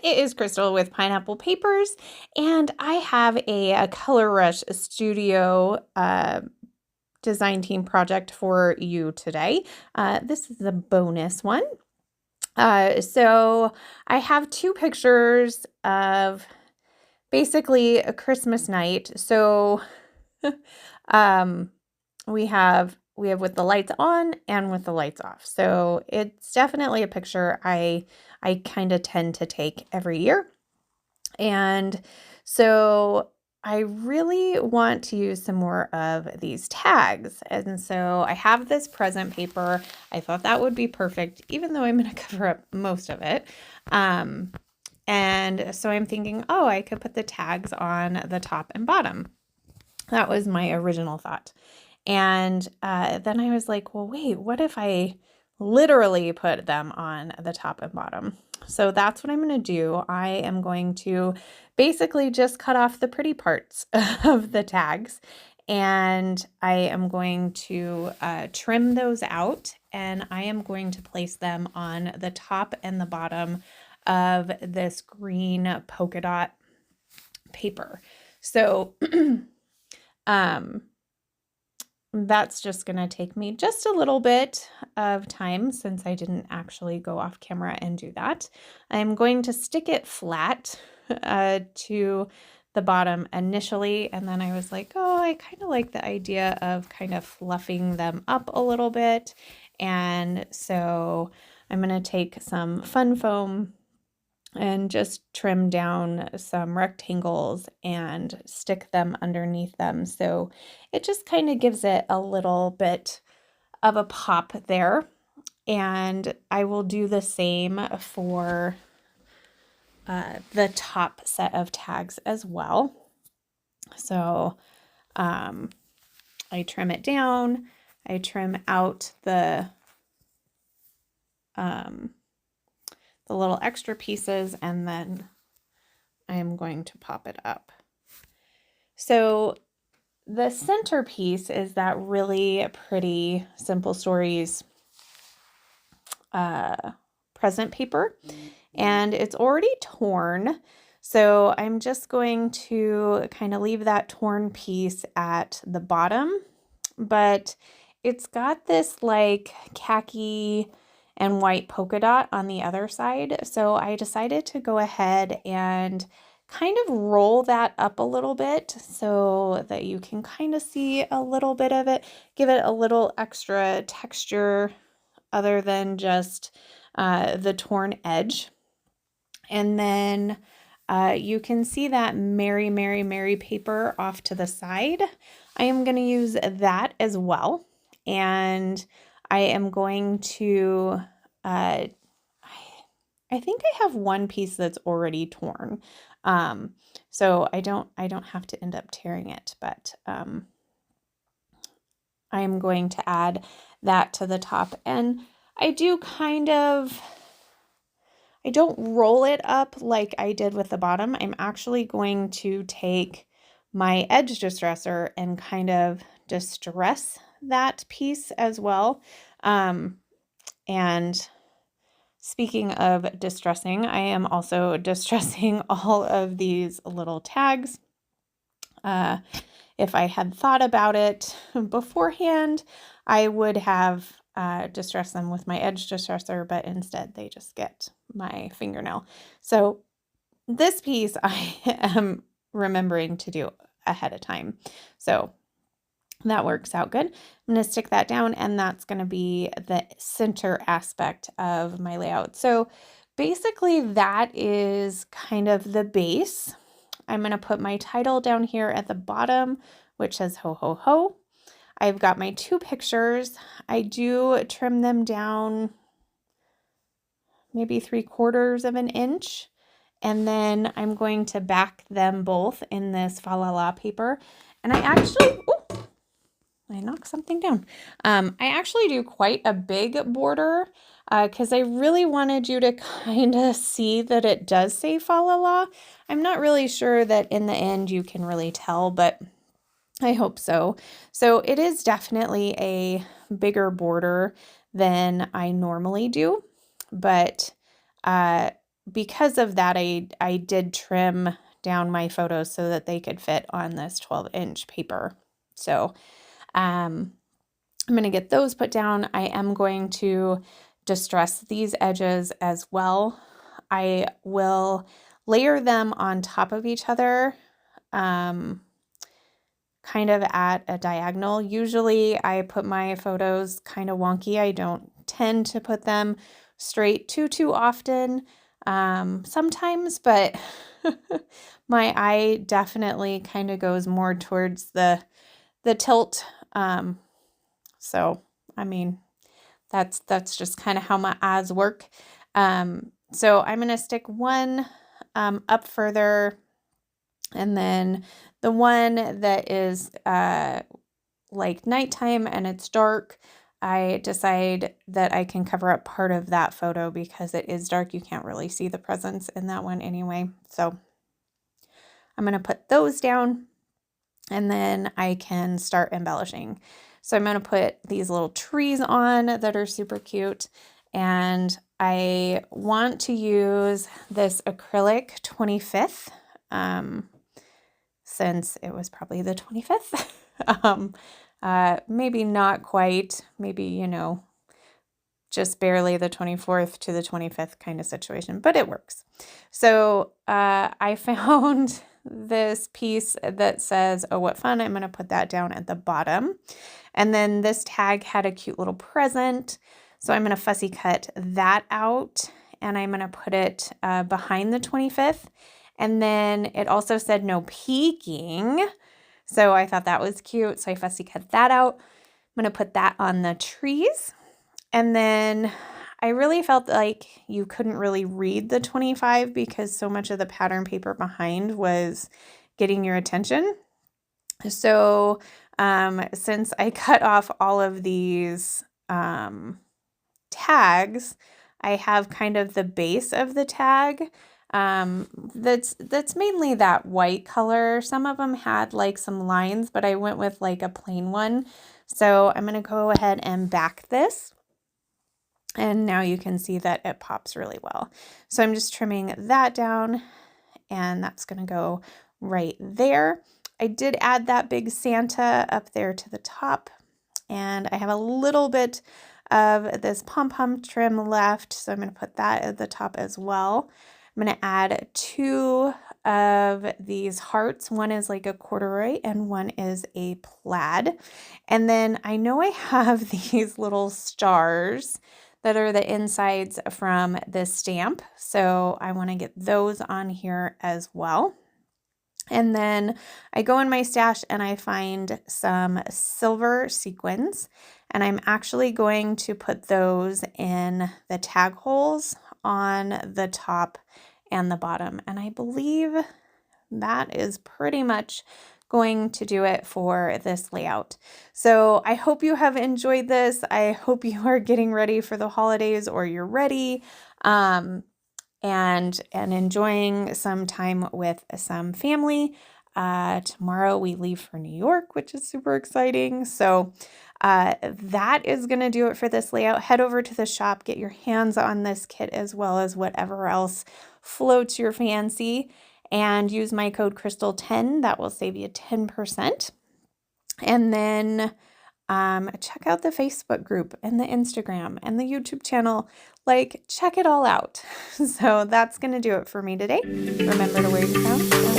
it is Crystal with Pineapple Papers, and I have a Color Rush Studio design team project for you today. This is a bonus one. So I have two pictures of basically a Christmas night. So we have with the lights on and with the lights off. So it's definitely a picture I kind of tend to take every year. And so I really want to use some more of these tags. And so I have this present paper. I thought that would be perfect, even though I'm going to cover up most of it. And so I'm thinking, oh, I could put the tags on the top and bottom. That was my original thought. And then I was like, well, wait, what if I literally put them on the top and bottom? So that's what I'm going to do. I am going to basically just cut off the pretty parts of the tags, and I am going to trim those out, and I am going to place them on the top and the bottom of this green polka dot paper. So that's just going to take me just a little bit of time since I didn't actually go off camera and do that. I'm going to stick it flat to the bottom initially, and then I was like, oh, I kind of like the idea of kind of fluffing them up a little bit. And so I'm going to take some fun foam and just trim down some rectangles and stick them underneath them. So it just kind of gives it a little bit of a pop there. And I will do the same for the top set of tags as well. So I trim it down, I trim out the little extra pieces, and then I am going to pop it up. So the centerpiece is that really pretty Simple Stories present paper, and it's already torn. So I'm just going to kind of leave that torn piece at the bottom, but it's got this like khaki and white polka dot on the other side. So I decided to go ahead and kind of roll that up a little bit so that you can kind of see a little bit of it, give it a little extra texture other than just the torn edge. And then you can see that Merry, Merry, Merry paper off to the side. I am going to use that as well. And I am going to, I think I have one piece that's already torn. So I don't have to end up tearing it, but I am going to add that to the top. And I do I don't roll it up like I did with the bottom. I'm actually going to take my edge distresser and kind of distress that piece as well. And speaking of distressing, I am also distressing all of these little tags. If I had thought about it beforehand, I would have distressed them with my edge distressor, but instead they just get my fingernail. So this piece I am remembering to do ahead of time. So that works out good. I'm going to stick that down, and that's going to be the center aspect of my layout. So basically that is kind of the base. I'm going to put my title down here at the bottom, which says ho, ho, ho. I've got my two pictures. I do trim them down maybe 3/4 of an inch. And then I'm going to back them both in this fa la la paper. And I actually, I knocked something down. I actually do quite a big border because I really wanted you to kind of see that it does say fa la la. I'm not really sure that in the end you can really tell, but I hope so. So it is definitely a bigger border than I normally do, but because of that, I did trim down my photos so that they could fit on this 12-inch paper. So I'm going to get those put down. I am going to distress these edges as well. I will layer them on top of each other, kind of at a diagonal. Usually I put my photos kind of wonky. I don't tend to put them straight too often, sometimes, but my eye definitely kind of goes more towards the tilt. So, I mean, that's just kind of how my eyes work. So I'm going to stick one up further, and then the one that is like nighttime and it's dark, I decide that I can cover up part of that photo because it is dark. You can't really see the presents in that one anyway. So I'm going to put those down, and then I can start embellishing. So I'm going to put these little trees on that are super cute, and I want to use this acrylic 25th, since it was probably the 25th. Maybe not quite, maybe, you know, just barely the 24th to the 25th kind of situation, but it works. So I found this piece that says, "Oh, what fun." I'm going to put that down at the bottom. And then this tag had a cute little present. So I'm going to fussy cut that out, and I'm going to put it behind the 25th. And then it also said no peeking. So I thought that was cute. So I fussy cut that out. I'm going to put that on the trees. And then I really felt like you couldn't really read the 25 because so much of the pattern paper behind was getting your attention. So since I cut off all of these tags, I have kind of the base of the tag that's mainly that white color. Some of them had like some lines, but I went with like a plain one. So I'm going to go ahead and back this. And now you can see that it pops really well. So I'm just trimming that down, and that's going to go right there. I did add that big Santa up there to the top, and I have a little bit of this pom-pom trim left, so I'm going to put that at the top as well. I'm going to add 2 of these hearts. One is like a corduroy and one is a plaid. And then I know I have these little stars that are the insides from this stamp, so I want to get those on here as well. And then I go in my stash and I find some silver sequins, and I'm actually going to put those in the tag holes on the top and the bottom. And I believe that is pretty much going to do it for this layout. So I hope you have enjoyed this. I hope you are getting ready for the holidays, or you're ready. And enjoying some time with some family. Tomorrow we leave for New York, which is super exciting. So that is going to do it for this layout. Head over to the shop, get your hands on this kit as well as whatever else floats your fancy, and use my code Crystal10. That will save you 10%. And then check out the Facebook group and the Instagram and the YouTube channel. Like, check it all out. So that's going to do it for me today. Remember to wear your crown.